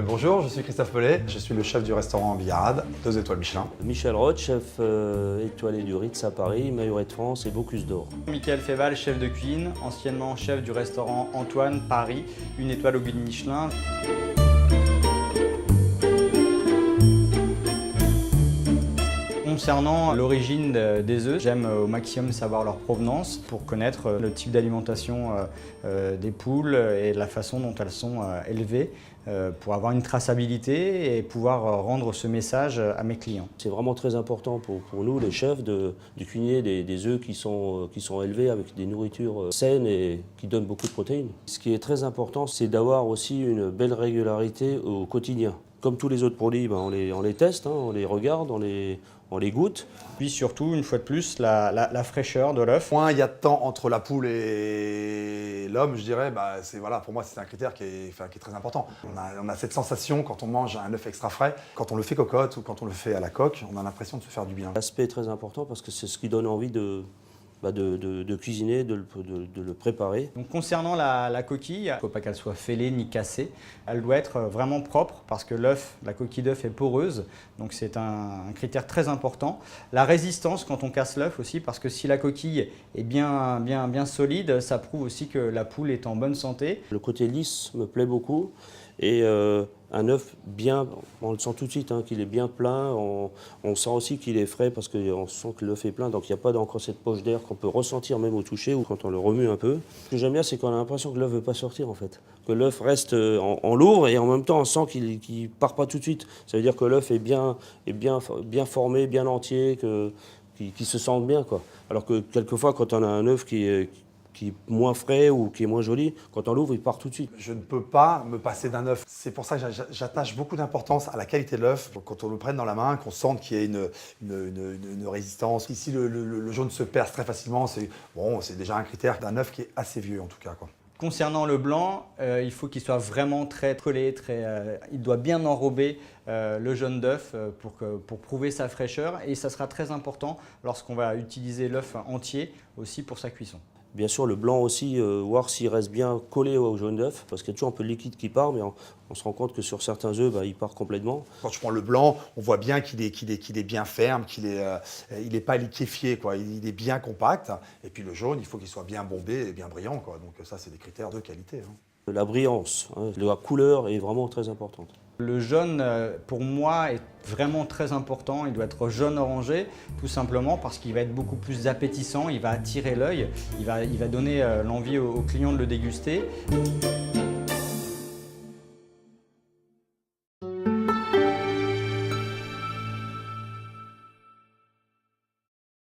Bonjour, je suis Christophe Pellet, je suis le chef du restaurant Bigarade, 2 étoiles Michelin. Michel Roth, chef étoilé du Ritz à Paris, Majoret de France et Bocuse d'Or. Michael Féval, chef de cuisine, anciennement chef du restaurant Antoine, Paris, 1 étoile au guide Michelin. Concernant l'origine des œufs, j'aime au maximum savoir leur provenance pour connaître le type d'alimentation des poules et la façon dont elles sont élevées pour avoir une traçabilité et pouvoir rendre ce message à mes clients. C'est vraiment très important pour nous, les chefs, de cuisiner des œufs qui sont élevés avec des nourritures saines et qui donnent beaucoup de protéines. Ce qui est très important, c'est d'avoir aussi une belle régularité au quotidien. Comme tous les autres produits, on les teste, on les regarde, on les goûte. Puis surtout, une fois de plus, la fraîcheur de l'œuf. Moins il y a de temps entre la poule et l'homme, je dirais, pour moi c'est un critère qui est très important. On a cette sensation quand on mange un œuf extra frais, quand on le fait cocotte ou quand on le fait à la coque, on a l'impression de se faire du bien. L'aspect est très important parce que c'est ce qui donne envie de cuisiner, de le préparer. Donc, concernant la coquille, il ne faut pas qu'elle soit fêlée ni cassée. Elle doit être vraiment propre parce que la coquille d'œuf est poreuse, donc c'est un critère très important. La résistance quand on casse l'œuf aussi, parce que si la coquille est bien solide, ça prouve aussi que la poule est en bonne santé. Le côté lisse me plaît beaucoup et un œuf bien, on le sent tout de suite qu'il est bien plein, on sent aussi qu'il est frais parce qu'on sent que l'œuf est plein, donc il n'y a pas encore cette poche d'air qu'on peut ressentir même au toucher ou quand on le remue un peu. Ce que j'aime bien, c'est qu'on a l'impression que l'œuf ne veut pas sortir en fait, que l'œuf reste en lourd et en même temps on sent qu'il ne part pas tout de suite. Ça veut dire que l'œuf est bien formé, bien entier, qu'il se sente bien, quoi. Alors que quelquefois quand on a un œuf qui est moins frais ou qui est moins joli, quand on l'ouvre, il part tout de suite. Je ne peux pas me passer d'un œuf. C'est pour ça que j'attache beaucoup d'importance à la qualité de l'œuf. Quand on le prenne dans la main, qu'on sente qu'il y a une résistance. Ici, le jaune se perce très facilement. C'est déjà un critère d'un œuf qui est assez vieux en tout cas, quoi. Concernant le blanc, il faut qu'il soit vraiment très collé, il doit bien enrober le jaune d'œuf pour prouver sa fraîcheur. Et ça sera très important lorsqu'on va utiliser l'œuf entier aussi pour sa cuisson. Bien sûr, le blanc aussi, voir s'il reste bien collé au jaune d'œuf, parce qu'il y a toujours un peu de liquide qui part, mais on se rend compte que sur certains œufs, il part complètement. Quand je prends le blanc, on voit bien qu'il est bien ferme, qu'il est pas liquéfié, quoi. Il est bien compact. Et puis le jaune, il faut qu'il soit bien bombé et bien brillant, quoi. Donc ça, c'est des critères de qualité. La brillance, la couleur est vraiment très importante. Le jaune, pour moi, est vraiment très important. Il doit être jaune orangé, tout simplement parce qu'il va être beaucoup plus appétissant, il va attirer l'œil, il va donner l'envie aux clients de le déguster.